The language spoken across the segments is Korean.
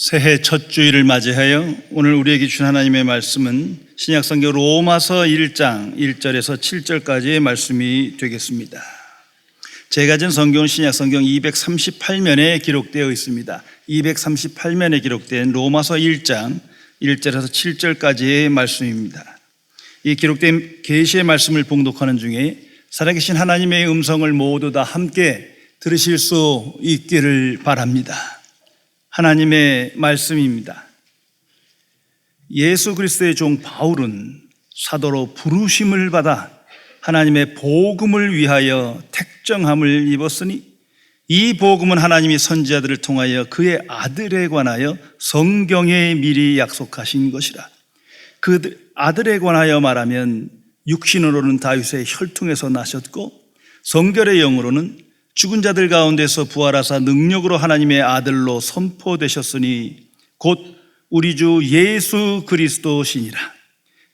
새해 첫 주일을 맞이하여 오늘 우리에게 주신 하나님의 말씀은 신약성경 로마서 1장 1절에서 7절까지의 말씀이 되겠습니다. 제가 전 성경은 신약성경 238면에 기록되어 있습니다. 238면에 기록된 로마서 1장 1절에서 7절까지의 말씀입니다. 이 기록된 계시의 말씀을 봉독하는 중에 살아계신 하나님의 음성을 모두 다 함께 들으실 수 있기를 바랍니다. 하나님의 말씀입니다. 예수 그리스도의 종 바울은 사도로 부르심을 받아 하나님의 복음을 위하여 택정함을 입었으니 이 복음은 하나님이 선지자들을 통하여 그의 아들에 관하여 성경에 미리 약속하신 것이라. 그 아들에 관하여 말하면 육신으로는 다윗의 혈통에서 나셨고 성결의 영으로는 죽은 자들 가운데서 부활하사 능력으로 하나님의 아들로 선포되셨으니 곧 우리 주 예수 그리스도시니라.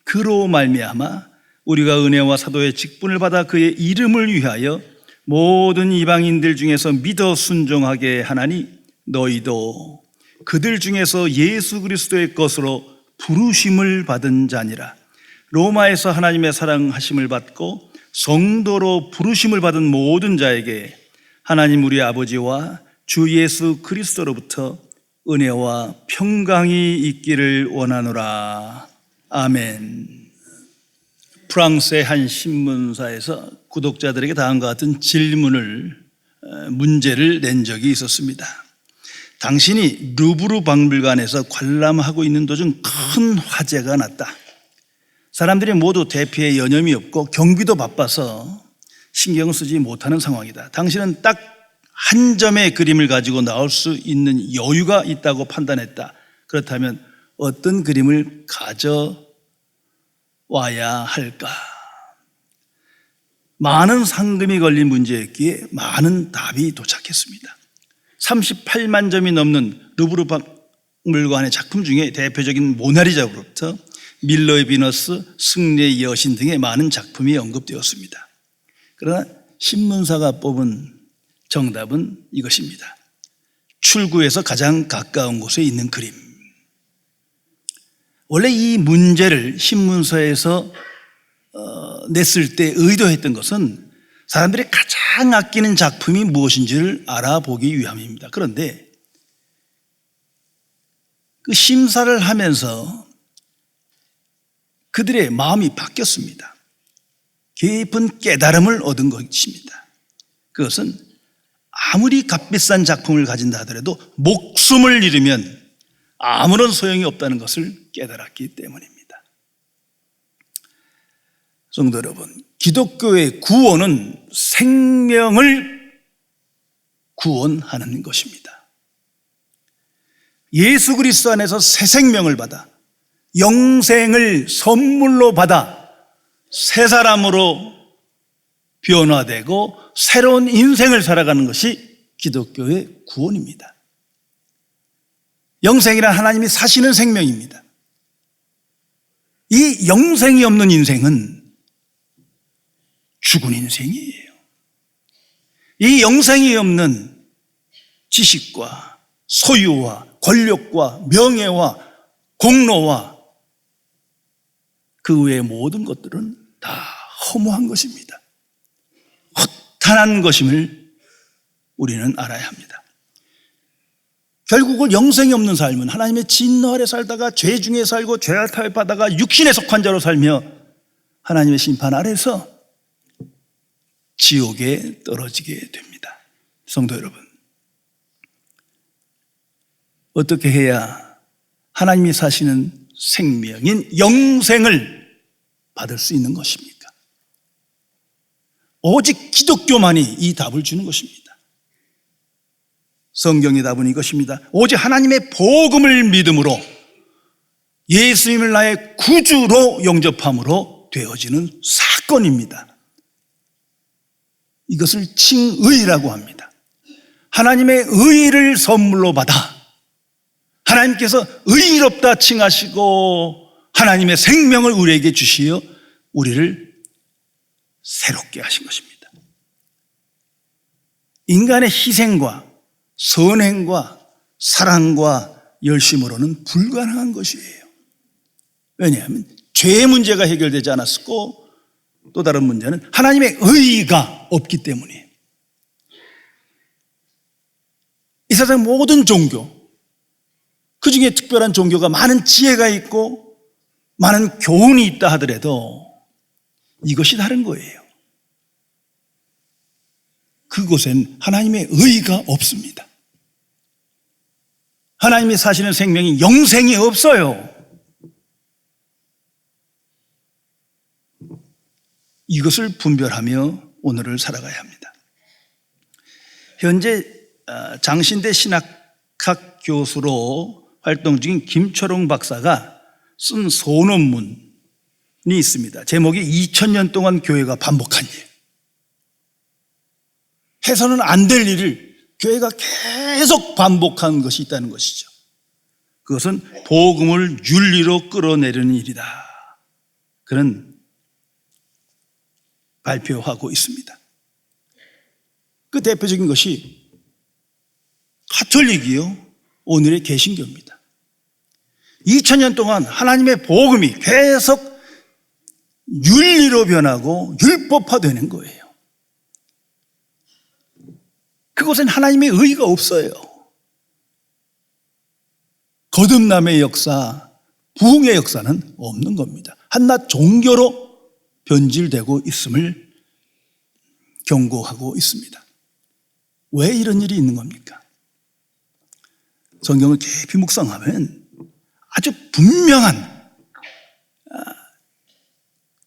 그로 말미암아 우리가 은혜와 사도의 직분을 받아 그의 이름을 위하여 모든 이방인들 중에서 믿어 순종하게 하나니 너희도 그들 중에서 예수 그리스도의 것으로 부르심을 받은 자니라. 로마에서 하나님의 사랑하심을 받고 성도로 부르심을 받은 모든 자에게 하나님 우리 아버지와 주 예수 그리스도로부터 은혜와 평강이 있기를 원하노라. 아멘. 프랑스의 한 신문사에서 구독자들에게 다음과 같은 문제를 낸 적이 있었습니다. 당신이 루브르 박물관에서 관람하고 있는 도중 큰 화재가 났다. 사람들이 모두 대피에 여념이 없고 경비도 바빠서 신경 쓰지 못하는 상황이다. 당신은 딱 한 점의 그림을 가지고 나올 수 있는 여유가 있다고 판단했다. 그렇다면 어떤 그림을 가져와야 할까? 많은 상금이 걸린 문제였기에 많은 답이 도착했습니다. 38만 점이 넘는 루브르 박물관의 작품 중에 대표적인 모나리자부터 밀러의 비너스, 승리의 여신 등의 많은 작품이 언급되었습니다. 그러나 신문사가 뽑은 정답은 이것입니다. 출구에서 가장 가까운 곳에 있는 그림. 원래 이 문제를 신문사에서 냈을 때 의도했던 것은 사람들이 가장 아끼는 작품이 무엇인지를 알아보기 위함입니다. 그런데 그 심사를 하면서 그들의 마음이 바뀌었습니다. 깊은 깨달음을 얻은 것입니다. 그것은 아무리 값비싼 작품을 가진다 하더라도 목숨을 잃으면 아무런 소용이 없다는 것을 깨달았기 때문입니다. 성도 여러분, 기독교의 구원은 생명을 구원하는 것입니다. 예수 그리스도 안에서 새 생명을 받아 영생을 선물로 받아 새 사람으로 변화되고 새로운 인생을 살아가는 것이 기독교의 구원입니다. 영생이란 하나님이 사시는 생명입니다. 이 영생이 없는 인생은 죽은 인생이에요. 이 영생이 없는 지식과 소유와 권력과 명예와 공로와 그 외의 모든 것들은 다 허무한 것입니다. 허탄한 것임을 우리는 알아야 합니다. 결국은 영생이 없는 삶은 하나님의 진노 아래 살다가 죄 중에 살고 죄를 타협하다가 육신에 속한 자로 살며 하나님의 심판 아래서 지옥에 떨어지게 됩니다. 성도 여러분, 어떻게 해야 하나님이 사시는 생명인 영생을 받을 수 있는 것입니까? 오직 기독교만이 이 답을 주는 것입니다. 성경의 답은 이것입니다. 오직 하나님의 복음을 믿음으로 예수님을 나의 구주로 영접함으로 되어지는 사건입니다. 이것을 칭의라고 합니다. 하나님의 의를 선물로 받아 하나님께서 의롭다 칭하시고 하나님의 생명을 우리에게 주시어 우리를 새롭게 하신 것입니다. 인간의 희생과 선행과 사랑과 열심으로는 불가능한 것이에요. 왜냐하면 죄의 문제가 해결되지 않았고 또 다른 문제는 하나님의 의의가 없기 때문이에요. 이 세상 모든 종교, 그 중에 특별한 종교가 많은 지혜가 있고 많은 교훈이 있다 하더라도 이것이 다른 거예요. 그곳엔 하나님의 의의가 없습니다. 하나님이 사시는 생명이 영생이 없어요. 이것을 분별하며 오늘을 살아가야 합니다. 현재 장신대 신학학 교수로 활동 중인 김철웅 박사가 쓴 소논문이 있습니다. 제목이 2000년 동안 교회가 반복한 일. 해서는 안 될 일을 교회가 계속 반복한 것이 있다는 것이죠. 그것은 복음을 윤리로 끌어내리는 일이다. 그런 발표하고 있습니다. 그 대표적인 것이 가톨릭이요, 오늘의 개신교입니다. 2000년 동안 하나님의 복음이 계속 윤리로 변하고 율법화되는 거예요. 그곳엔 하나님의 의의가 없어요. 거듭남의 역사, 부흥의 역사는 없는 겁니다. 한낱 종교로 변질되고 있음을 경고하고 있습니다. 왜 이런 일이 있는 겁니까? 성경을 깊이 묵상하면 아주 분명한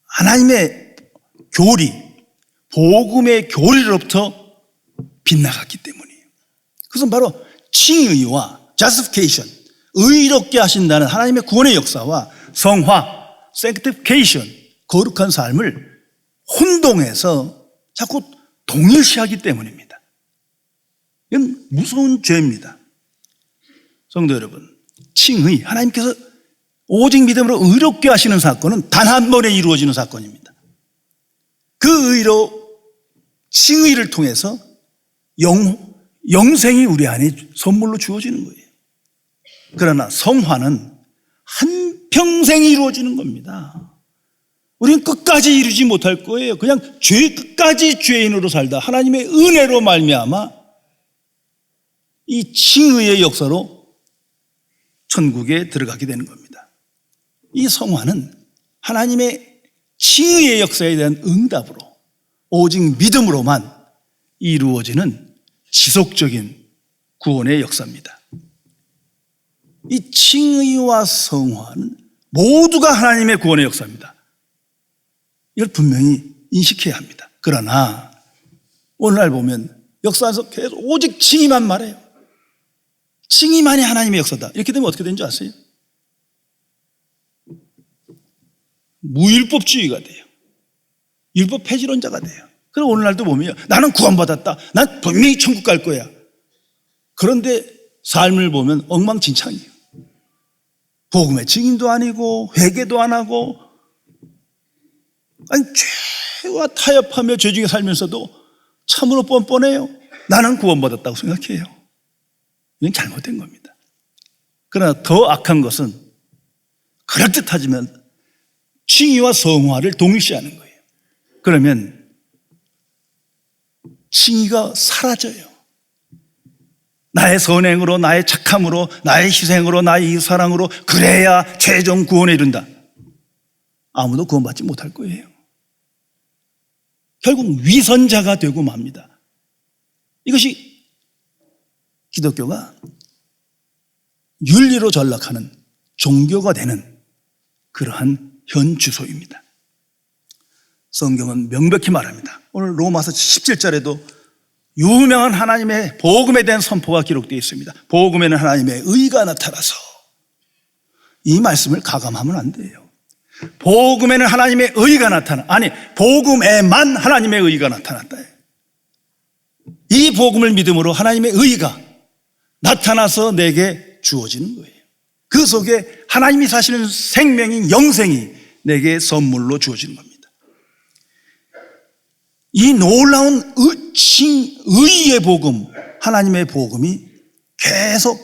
하나님의 교리, 복음의 교리로부터 빗나갔기 때문이에요. 그것은 바로 칭의와 justification, 의롭게 하신다는 하나님의 구원의 역사와 성화, sanctification, 거룩한 삶을 혼동해서 자꾸 동일시하기 때문입니다. 이건 무서운 죄입니다. 성도 여러분, 칭의, 하나님께서 오직 믿음으로 의롭게 하시는 사건은 단 한 번에 이루어지는 사건입니다. 그 의로, 칭의를 통해서 영생이 우리 안에 선물로 주어지는 거예요. 그러나 성화는 한평생이 이루어지는 겁니다. 우리는 끝까지 이루지 못할 거예요. 그냥 끝까지 죄인으로 살다 하나님의 은혜로 말미암아 이 칭의의 역사로 천국에 들어가게 되는 겁니다. 이 성화는 하나님의 칭의의 역사에 대한 응답으로 오직 믿음으로만 이루어지는 지속적인 구원의 역사입니다. 이 칭의와 성화는 모두가 하나님의 구원의 역사입니다. 이걸 분명히 인식해야 합니다. 그러나 오늘날 보면 역사에서 계속 오직 칭의만 말해요. 칭의만이 하나님의 역사다. 이렇게 되면 어떻게 되는 줄 아세요? 무율법주의가 돼요. 율법 폐지론자가 돼요. 그럼 오늘날도 보면 나는 구원받았다. 난 분명히 천국 갈 거야. 그런데 삶을 보면 엉망진창이에요. 복음의 증인도 아니고 회개도 안 하고 아니 죄와 타협하며 죄 중에 살면서도 참으로 뻔뻔해요. 나는 구원받았다고 생각해요. 이건 잘못된 겁니다. 그러나 더 악한 것은 그럴듯하지만 칭의와 성화를 동일시하는 거예요. 그러면 칭의가 사라져요. 나의 선행으로, 나의 착함으로, 나의 희생으로, 나의 사랑으로 그래야 최종 구원에 이른다. 아무도 구원받지 못할 거예요. 결국 위선자가 되고 맙니다. 이것이 기독교가 윤리로 전락하는 종교가 되는 그러한 현 주소입니다. 성경은 명백히 말합니다. 오늘 로마서 17절에도 유명한 하나님의 복음에 대한 선포가 기록되어 있습니다. 복음에는 하나님의 의가 나타나서, 이 말씀을 가감하면 안 돼요. 복음에는 하나님의 의가 나타나, 아니 복음에만 하나님의 의가 나타났다. 이 복음을 믿음으로 하나님의 의가 나타나서 내게 주어지는 거예요. 그 속에 하나님이 사시는 생명인 영생이 내게 선물로 주어지는 겁니다. 이 놀라운 의의 복음, 하나님의 복음이 계속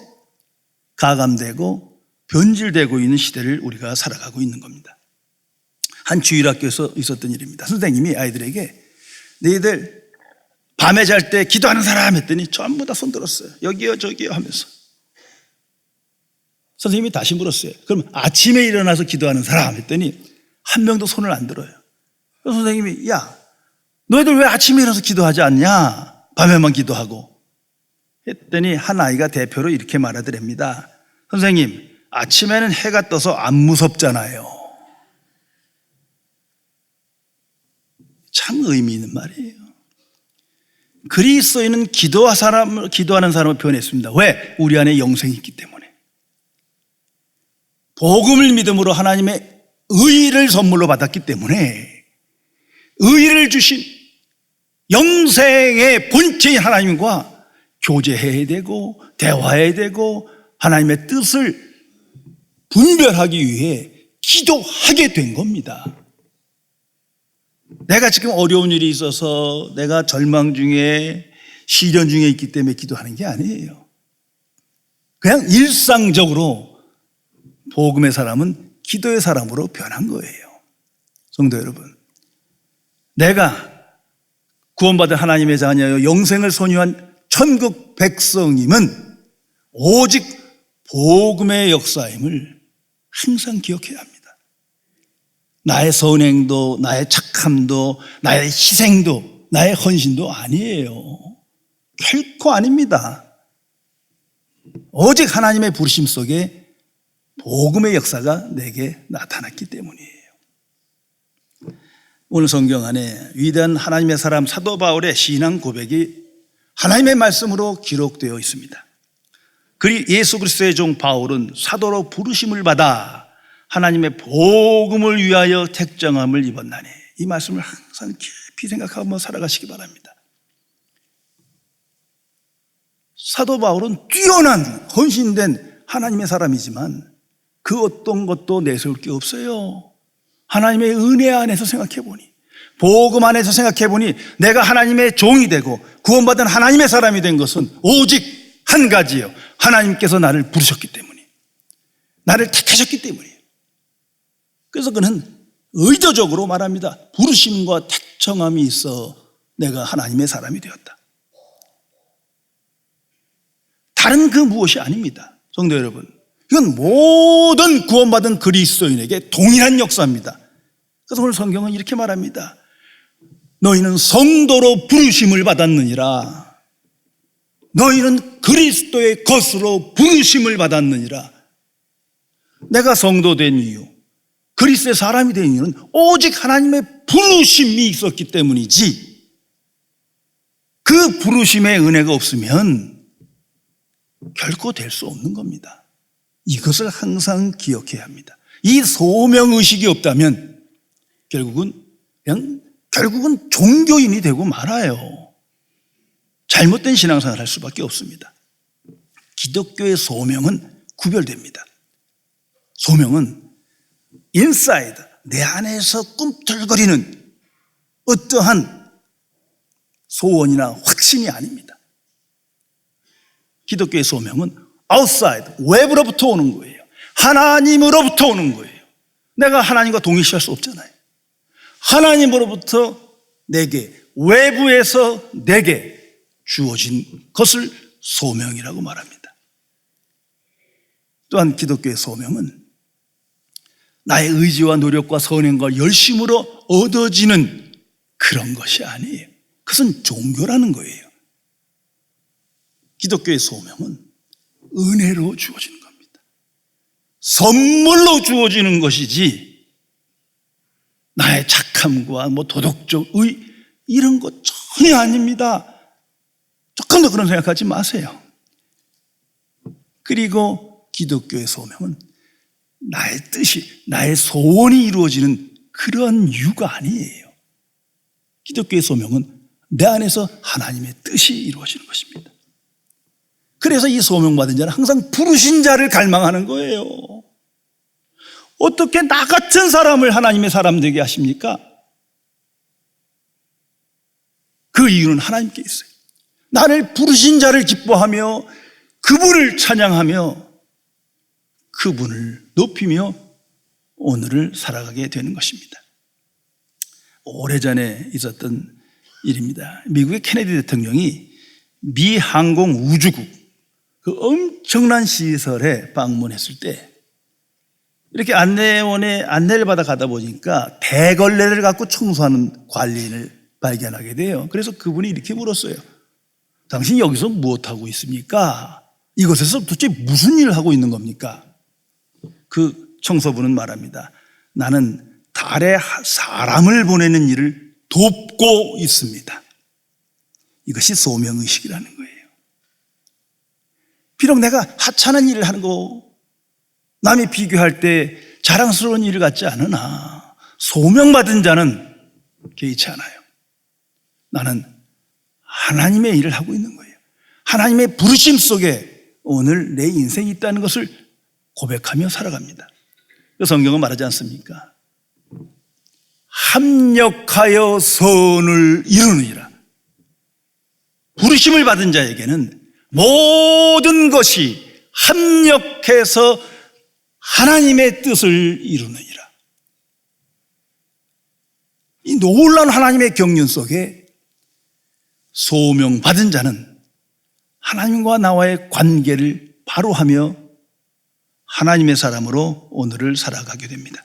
가감되고 변질되고 있는 시대를 우리가 살아가고 있는 겁니다. 한 주일학교에서 있었던 일입니다. 선생님이 아이들에게 너희들 밤에 잘 때 기도하는 사람 했더니 전부 다 손 들었어요. 여기요 저기요 하면서. 선생님이 다시 물었어요. 그럼 아침에 일어나서 기도하는 사람 했더니 한 명도 손을 안 들어요. 그래서 선생님이 야 너희들 왜 아침에 일어나서 기도하지 않냐? 밤에만 기도하고. 했더니 한 아이가 대표로 이렇게 말하더랍니다. 선생님, 아침에는 해가 떠서 안 무섭잖아요. 참 의미 있는 말이에요. 그리스도인은 기도하는 사람을 표현했습니다. 왜? 우리 안에 영생이 있기 때문에. 복음을 믿음으로 하나님의 의를 선물로 받았기 때문에 의를 주신 영생의 본체인 하나님과 교제해야 되고 대화해야 되고 하나님의 뜻을 분별하기 위해 기도하게 된 겁니다. 내가 지금 어려운 일이 있어서 내가 절망 중에 시련 중에 있기 때문에 기도하는 게 아니에요. 그냥 일상적으로 복음의 사람은 기도의 사람으로 변한 거예요. 성도 여러분, 내가 구원받은 하나님의 자녀여 영생을 소유한 천국 백성임은 오직 복음의 역사임을 항상 기억해야 합니다. 나의 선행도 나의 착함도 나의 희생도 나의 헌신도 아니에요. 결코 아닙니다. 오직 하나님의 부르심 속에 복음의 역사가 내게 나타났기 때문이에요. 오늘 성경 안에 위대한 하나님의 사람 사도 바울의 신앙 고백이 하나님의 말씀으로 기록되어 있습니다. 예수 그리스도의 종 바울은 사도로 부르심을 받아 하나님의 복음을 위하여 택정함을 입었나니, 이 말씀을 항상 깊이 생각하며 살아가시기 바랍니다. 사도 바울은 뛰어난 헌신된 하나님의 사람이지만 그 어떤 것도 내세울 게 없어요. 하나님의 은혜 안에서 생각해보니, 복음 안에서 생각해보니 내가 하나님의 종이 되고 구원받은 하나님의 사람이 된 것은 오직 한 가지예요. 하나님께서 나를 부르셨기 때문에, 나를 택하셨기 때문이에요. 그래서 그는 의도적으로 말합니다. 부르심과 택정함이 있어 내가 하나님의 사람이 되었다. 다른 그 무엇이 아닙니다. 성도 여러분, 이건 모든 구원받은 그리스도인에게 동일한 역사입니다. 그래서 오늘 성경은 이렇게 말합니다. 너희는 성도로 부르심을 받았느니라. 너희는 그리스도의 것으로 부르심을 받았느니라. 내가 성도 된 이유, 그리스도의 사람이 된 이유는 오직 하나님의 부르심이 있었기 때문이지, 그 부르심의 은혜가 없으면 결코 될 수 없는 겁니다. 이것을 항상 기억해야 합니다. 이 소명의식이 없다면 결국은 종교인이 되고 말아요. 잘못된 신앙생활을 할 수밖에 없습니다. 기독교의 소명은 구별됩니다. 소명은 인사이드, 내 안에서 꿈틀거리는 어떠한 소원이나 확신이 아닙니다. 기독교의 소명은 아웃사이드, 외부로부터 오는 거예요. 하나님으로부터 오는 거예요. 내가 하나님과 동일시할 수 없잖아요. 하나님으로부터 내게, 외부에서 내게 주어진 것을 소명이라고 말합니다. 또한 기독교의 소명은 나의 의지와 노력과 선행과 열심으로 얻어지는 그런 것이 아니에요. 그것은 종교라는 거예요. 기독교의 소명은 은혜로 주어지는 겁니다. 선물로 주어지는 것이지 나의 착함과 도덕적 의 이런 것 전혀 아닙니다. 조금 더 그런 생각하지 마세요. 그리고 기독교의 소명은 나의 뜻이, 나의 소원이 이루어지는 그런 이유가 아니에요. 기독교의 소명은 내 안에서 하나님의 뜻이 이루어지는 것입니다. 그래서 이 소명받은 자는 항상 부르신 자를 갈망하는 거예요. 어떻게 나 같은 사람을 하나님의 사람 되게 하십니까? 그 이유는 하나님께 있어요. 나를 부르신 자를 기뻐하며 그분을 찬양하며 그분을 높이며 오늘을 살아가게 되는 것입니다. 오래전에 있었던 일입니다. 미국의 케네디 대통령이 미 항공 우주국 그 엄청난 시설에 방문했을 때 이렇게 안내원의 안내를 받아 가다 보니까 대걸레를 갖고 청소하는 관리인을 발견하게 돼요. 그래서 그분이 이렇게 물었어요. 당신 여기서 무엇하고 있습니까? 이곳에서 도대체 무슨 일을 하고 있는 겁니까? 그 청소부는 말합니다. 나는 달에 사람을 보내는 일을 돕고 있습니다. 이것이 소명의식이라는 거예요. 비록 내가 하찮은 일을 하는 거 남이 비교할 때 자랑스러운 일 같지 않으나 소명받은 자는 개의치 않아요. 나는 하나님의 일을 하고 있는 거예요. 하나님의 부르심 속에 오늘 내 인생이 있다는 것을 고백하며 살아갑니다. 그 성경은 말하지 않습니까? 합력하여 선을 이루느니라. 부르심을 받은 자에게는 모든 것이 합력해서 하나님의 뜻을 이루느니라. 이 놀라운 하나님의 경륜 속에 소명받은 자는 하나님과 나와의 관계를 바로 하며 하나님의 사람으로 오늘을 살아가게 됩니다.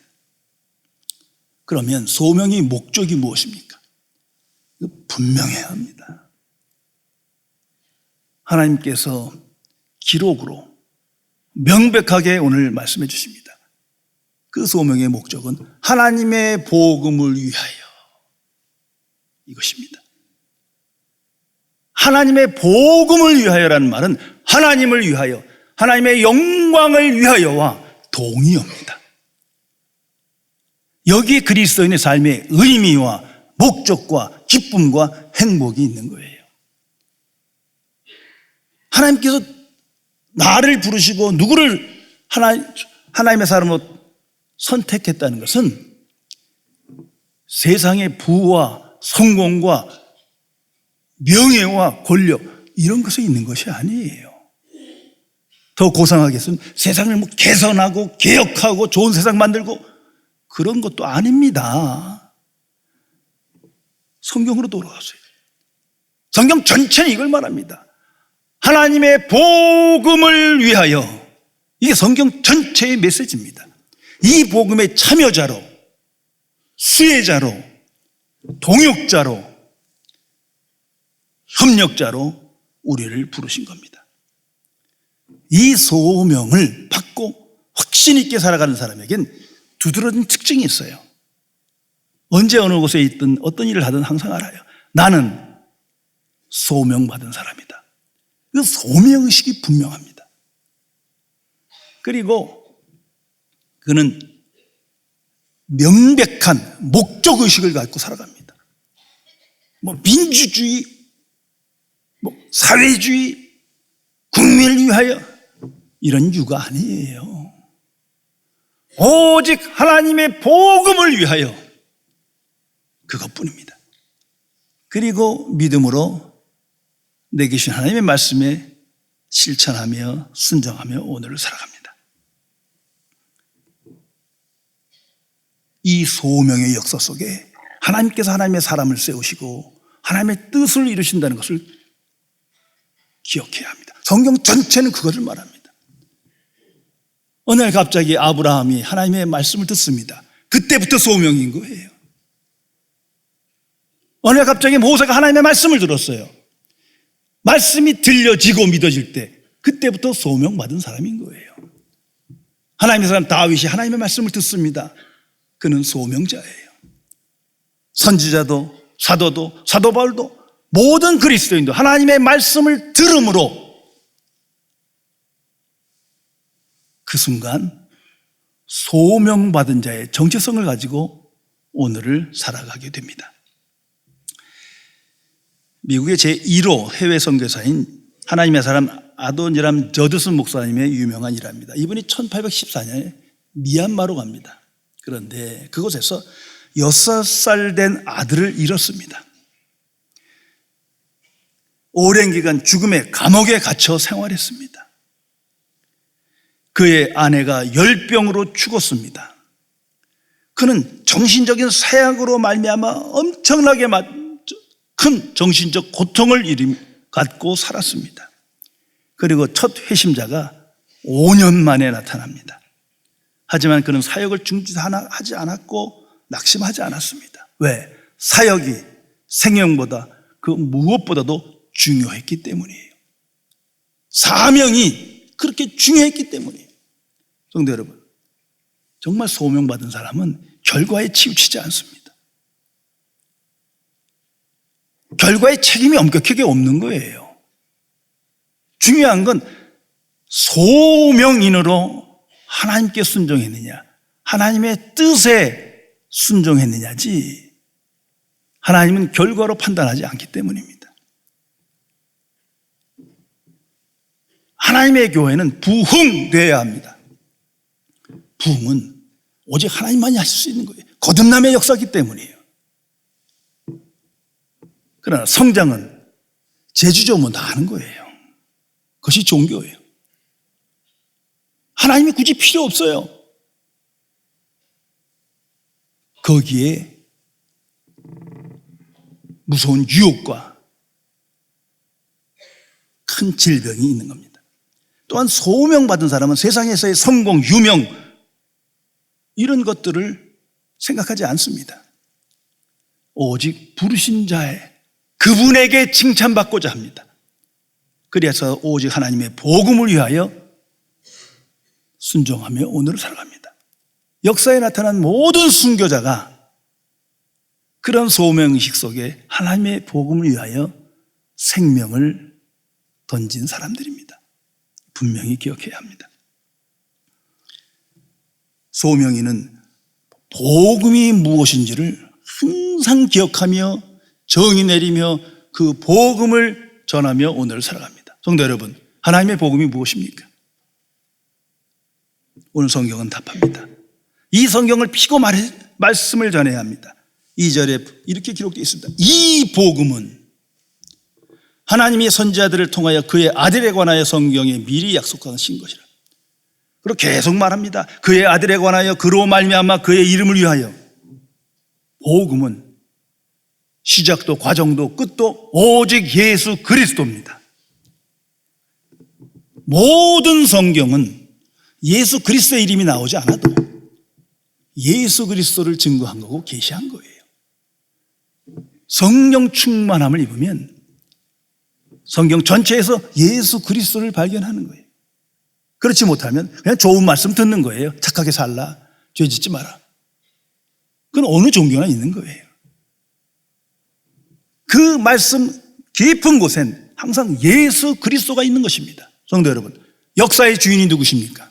그러면 소명의 목적이 무엇입니까? 분명해야 합니다. 하나님께서 기록으로 명백하게 오늘 말씀해 주십니다. 그 소명의 목적은 하나님의 복음을 위하여 이것입니다. 하나님의 복음을 위하여라는 말은 하나님을 위하여, 하나님의 영광을 위하여와 동의어입니다. 여기에 그리스도인의 삶의 의미와 목적과 기쁨과 행복이 있는 거예요. 하나님께서 나를 부르시고 누구를 하나님의 사람으로 선택했다는 것은 세상의 부와 성공과 명예와 권력 이런 것에 있는 것이 아니에요. 더 고상하겠으면 세상을 개선하고 개혁하고 좋은 세상 만들고 그런 것도 아닙니다. 성경으로 돌아가세요. 성경 전체는 이걸 말합니다. 하나님의 복음을 위하여. 이게 성경 전체의 메시지입니다. 이 복음의 참여자로, 수혜자로, 동역자로, 협력자로 우리를 부르신 겁니다. 이 소명을 받고 확신 있게 살아가는 사람에겐 두드러진 특징이 있어요. 언제 어느 곳에 있든 어떤 일을 하든 항상 알아요. 나는 소명받은 사람이다. 그 소명의식이 분명합니다. 그리고 그는 명백한 목적의식을 갖고 살아갑니다. 민주주의, 사회주의, 국민을 위하여 이런 유가 아니에요. 오직 하나님의 복음을 위하여 그것뿐입니다. 그리고 믿음으로 내게 주신 하나님의 말씀에 실천하며 순종하며 오늘을 살아갑니다. 이 소명의 역사 속에 하나님께서 하나님의 사람을 세우시고 하나님의 뜻을 이루신다는 것을 기억해야 합니다. 성경 전체는 그것을 말합니다. 어느 날 갑자기 아브라함이 하나님의 말씀을 듣습니다. 그때부터 소명인 거예요. 어느 날 갑자기 모세가 하나님의 말씀을 들었어요. 말씀이 들려지고 믿어질 때 그때부터 소명받은 사람인 거예요. 하나님의 사람 다윗이 하나님의 말씀을 듣습니다. 그는 소명자예요. 선지자도 사도도 사도 바울도 모든 그리스도인도 하나님의 말씀을 들음으로 그 순간 소명받은 자의 정체성을 가지고 오늘을 살아가게 됩니다. 미국의 제1호 해외 선교사인 하나님의 사람 아도니람 저드슨 목사님의 유명한 일화입니다. 이분이 1814년에 미얀마로 갑니다. 그런데 그곳에서 6살 된 아들을 잃었습니다. 오랜 기간 죽음의 감옥에 갇혀 생활했습니다. 그의 아내가 열병으로 죽었습니다. 그는 정신적인 사약으로 말미암아 엄청나게 큰 정신적 고통을 갖고 살았습니다. 그리고 첫 회심자가 5년 만에 나타납니다. 하지만 그는 사역을 중지하지 않았고 낙심하지 않았습니다. 왜? 사역이 생명보다 그 무엇보다도 중요했기 때문이에요. 사명이 그렇게 중요했기 때문이에요. 성도 여러분, 정말 소명받은 사람은 결과에 치우치지 않습니다. 결과에 책임이 엄격하게 없는 거예요. 중요한 건 소명인으로 하나님께 순종했느냐, 하나님의 뜻에 순종했느냐지, 하나님은 결과로 판단하지 않기 때문입니다. 하나님의 교회는 부흥되어야 합니다. 부흥은 오직 하나님만이 하실 수 있는 거예요. 거듭남의 역사이기 때문이에요. 그러나 성장은 제주조문 다 하는 거예요. 그것이 종교예요. 하나님이 굳이 필요 없어요. 거기에 무서운 유혹과 큰 질병이 있는 겁니다. 또한 소명받은 사람은 세상에서의 성공, 유명 이런 것들을 생각하지 않습니다. 오직 부르신 자의 그분에게 칭찬받고자 합니다. 그래서 오직 하나님의 복음을 위하여 순종하며 오늘을 살아갑니다. 역사에 나타난 모든 순교자가 그런 소명의식 속에 하나님의 복음을 위하여 생명을 던진 사람들입니다. 분명히 기억해야 합니다. 소명인은 복음이 무엇인지를 항상 기억하며 정의 내리며 그 복음을 전하며 오늘을 살아갑니다. 성도 여러분, 하나님의 복음이 무엇입니까? 오늘 성경은 답합니다. 이 성경을 피고 말씀을 전해야 합니다. 2절에 이렇게 기록되어 있습니다. 이 복음은 하나님이 선지자들을 통하여 그의 아들에 관하여 성경에 미리 약속하신 것이라. 그리고 계속 말합니다. 그의 아들에 관하여 그로 말미암아 그의 이름을 위하여. 복음은 시작도 과정도 끝도 오직 예수 그리스도입니다. 모든 성경은 예수 그리스도의 이름이 나오지 않아도 예수 그리스도를 증거한 거고 계시한 거예요. 성령 충만함을 입으면 성경 전체에서 예수 그리스도를 발견하는 거예요. 그렇지 못하면 그냥 좋은 말씀 듣는 거예요. 착하게 살라, 죄 짓지 마라. 그건 어느 종교나 있는 거예요. 그 말씀 깊은 곳엔 항상 예수 그리스도가 있는 것입니다. 성도 여러분, 역사의 주인이 누구십니까?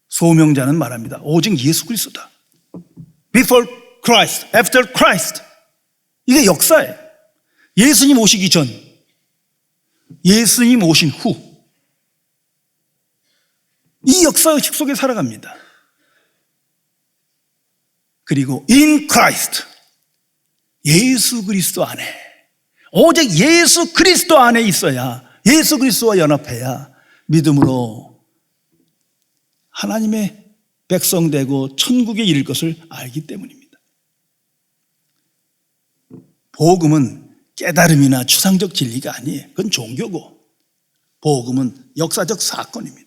소명자는 말합니다. 오직 예수 그리스도다. Before Christ, after Christ. 이게 역사예요. 예수님 오시기 전, 예수님 오신 후. 이 역사의식 속에 살아갑니다. 그리고 in Christ, 예수 그리스도 안에, 오직 예수 그리스도 안에 있어야, 예수 그리스도와 연합해야 믿음으로 하나님의 백성 되고 천국에 이를 것을 알기 때문입니다. 복음은 깨달음이나 추상적 진리가 아니에요. 그건 종교고, 복음은 역사적 사건입니다.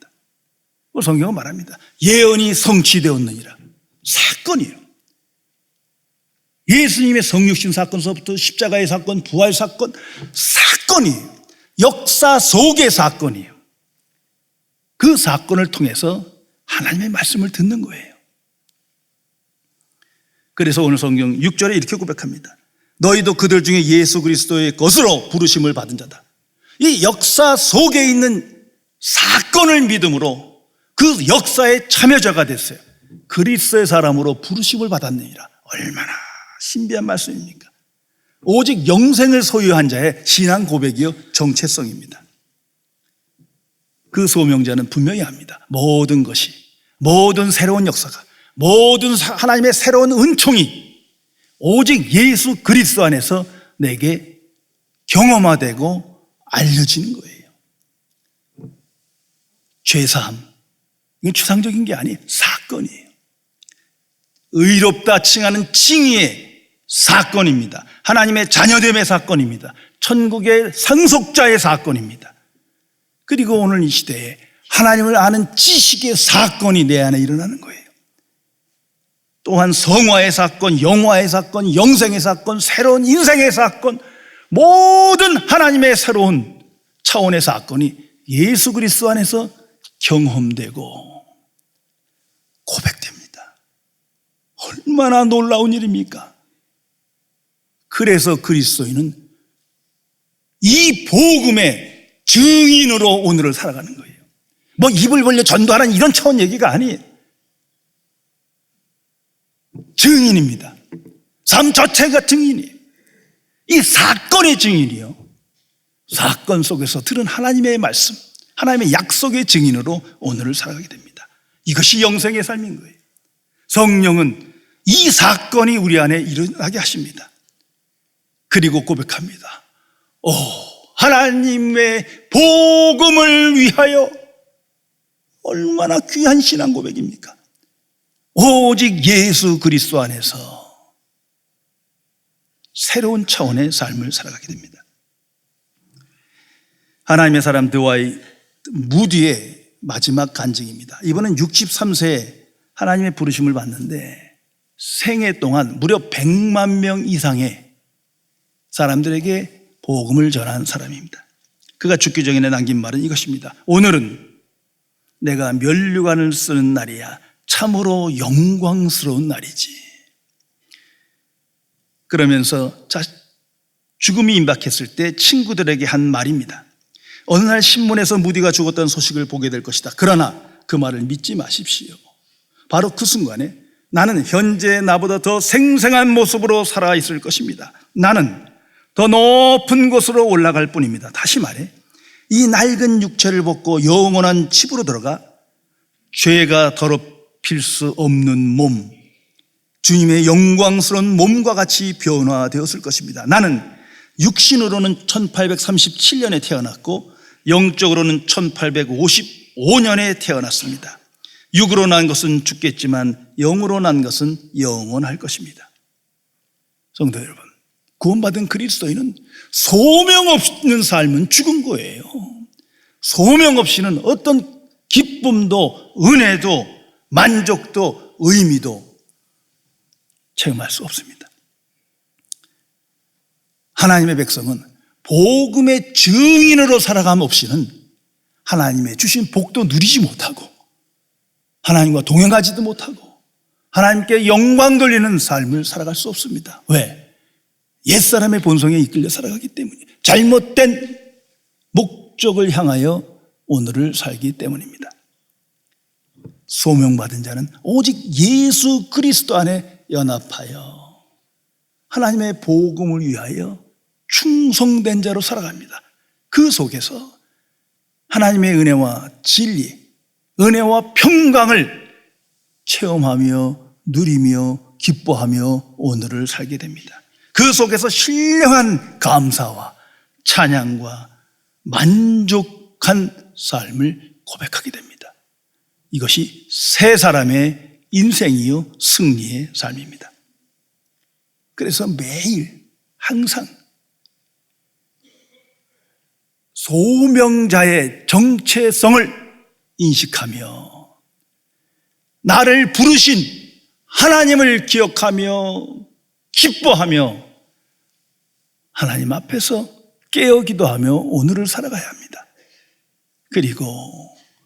성경은 말합니다. 예언이 성취되었느니라. 사건이에요. 예수님의 성육신 사건서부터 십자가의 사건, 부활 사건, 사건이에요. 역사 속의 사건이에요. 그 사건을 통해서 하나님의 말씀을 듣는 거예요. 그래서 오늘 성경 6절에 이렇게 고백합니다. 너희도 그들 중에 예수 그리스도의 것으로 부르심을 받은 자다. 이 역사 속에 있는 사건을 믿음으로 그 역사의 참여자가 됐어요. 그리스도의 사람으로 부르심을 받았느니라. 얼마나 신비한 말씀입니까? 오직 영생을 소유한 자의 신앙 고백이요 정체성입니다. 그 소명자는 분명히 합니다. 모든 것이, 모든 새로운 역사가, 모든 하나님의 새로운 은총이 오직 예수 그리스도 안에서 내게 경험화되고 알려지는 거예요. 죄사함, 이건 추상적인 게 아니에요. 사건이에요. 의롭다 칭하는 칭의의 사건입니다. 하나님의 자녀됨의 사건입니다. 천국의 상속자의 사건입니다. 그리고 오늘 이 시대에 하나님을 아는 지식의 사건이 내 안에 일어나는 거예요. 또한 성화의 사건, 영화의 사건, 영생의 사건, 새로운 인생의 사건, 모든 하나님의 새로운 차원의 사건이 예수 그리스도 안에서 경험되고 고백됩니다. 얼마나 놀라운 일입니까? 그래서 그리스도인은 이 복음의 증인으로 오늘을 살아가는 거예요. 뭐 입을 벌려 전도하는 이런 차원 얘기가 아니에요. 증인입니다. 삶 자체가 증인이에요. 이 사건의 증인이요. 사건 속에서 들은 하나님의 말씀, 하나님의 약속의 증인으로 오늘을 살아가게 됩니다. 이것이 영생의 삶인 거예요. 성령은 이 사건이 우리 안에 일어나게 하십니다. 그리고 고백합니다. 오, 하나님의 복음을 위하여. 얼마나 귀한 신앙 고백입니까? 오직 예수 그리스도 안에서 새로운 차원의 삶을 살아가게 됩니다. 하나님의 사람 드와이 무디의 마지막 간증입니다. 이번엔 63세에 하나님의 부르심을 받는데 생애 동안 무려 100만 명 이상의 사람들에게 복음을 전한 사람입니다. 그가 죽기 전에 남긴 말은 이것입니다. 오늘은 내가 면류관을 쓰는 날이야. 참으로 영광스러운 날이지. 그러면서 죽음이 임박했을 때 친구들에게 한 말입니다. 어느 날 신문에서 무디가 죽었다는 소식을 보게 될 것이다. 그러나 그 말을 믿지 마십시오. 바로 그 순간에 나는 현재 나보다 더 생생한 모습으로 살아있을 것입니다. 나는 더 높은 곳으로 올라갈 뿐입니다. 다시 말해 이 낡은 육체를 벗고 영원한 집으로 들어가 죄가 더럽힐 수 없는 몸, 주님의 영광스러운 몸과 같이 변화되었을 것입니다. 나는 육신으로는 1837년에 태어났고 영적으로는 1855년에 태어났습니다. 육으로 난 것은 죽겠지만 영으로 난 것은 영원할 것입니다. 성도 여러분, 구원받은 그리스도인은 소명 없는 삶은 죽은 거예요. 소명 없이는 어떤 기쁨도 은혜도 만족도 의미도 체험할 수 없습니다. 하나님의 백성은 복음의 증인으로 살아감 없이는 하나님의 주신 복도 누리지 못하고 하나님과 동행하지도 못하고 하나님께 영광 돌리는 삶을 살아갈 수 없습니다. 왜? 옛사람의 본성에 이끌려 살아가기 때문이에요. 잘못된 목적을 향하여 오늘을 살기 때문입니다. 소명받은 자는 오직 예수 그리스도 안에 연합하여 하나님의 복음을 위하여 충성된 자로 살아갑니다. 그 속에서 하나님의 은혜와 진리, 은혜와 평강을 체험하며 누리며 기뻐하며 오늘을 살게 됩니다. 그 속에서 신령한 감사와 찬양과 만족한 삶을 고백하게 됩니다. 이것이 새 사람의 인생이요 승리의 삶입니다. 그래서 매일 항상 소명자의 정체성을 인식하며 나를 부르신 하나님을 기억하며 기뻐하며 하나님 앞에서 깨어 기도하며 오늘을 살아가야 합니다. 그리고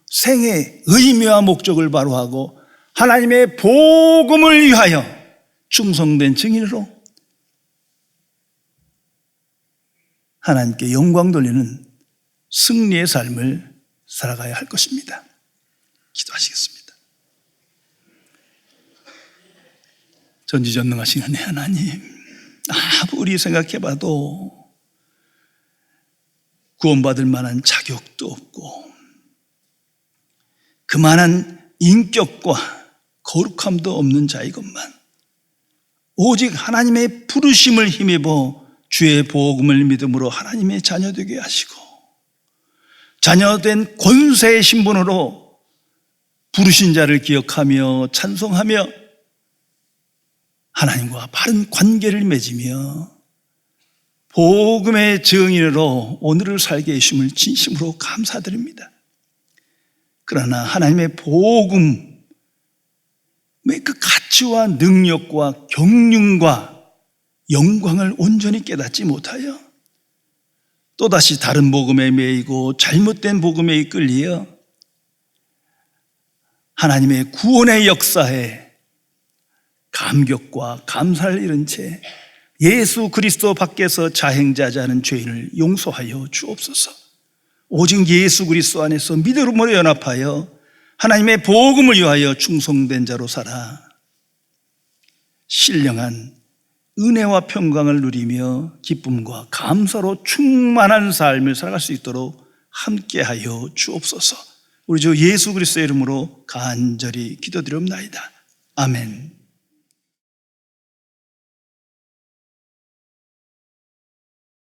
생의 의미와 목적을 바로하고 하나님의 복음을 위하여 충성된 증인으로 하나님께 영광 돌리는 승리의 삶을 살아가야 할 것입니다. 기도하시겠습니다. 전지전능하신 은혜 하나님, 아무리 생각해봐도 구원받을 만한 자격도 없고 그만한 인격과 거룩함도 없는 자이것만 오직 하나님의 부르심을 힘입어 주의 복음을 믿음으로 하나님의 자녀 되게 하시고 자녀된 권세의 신분으로 부르신 자를 기억하며 찬송하며 하나님과 바른 관계를 맺으며 복음의 증인으로 오늘을 살게 해주심을 진심으로 감사드립니다. 그러나 하나님의 복음의 그 가치와 능력과 경륜과 영광을 온전히 깨닫지 못하여 또다시 다른 복음에 매이고 잘못된 복음에 이끌려 하나님의 구원의 역사에 감격과 감사를 잃은 채 예수 그리스도 밖에서 자행자자는 죄인을 용서하여 주옵소서. 오직 예수 그리스도 안에서 믿음으로 연합하여 하나님의 복음을 위하여 충성된 자로 살아 신령한 은혜와 평강을 누리며 기쁨과 감사로 충만한 삶을 살아갈 수 있도록 함께하여 주옵소서. 우리 주 예수 그리스도의 이름으로 간절히 기도드리옵나이다. 아멘.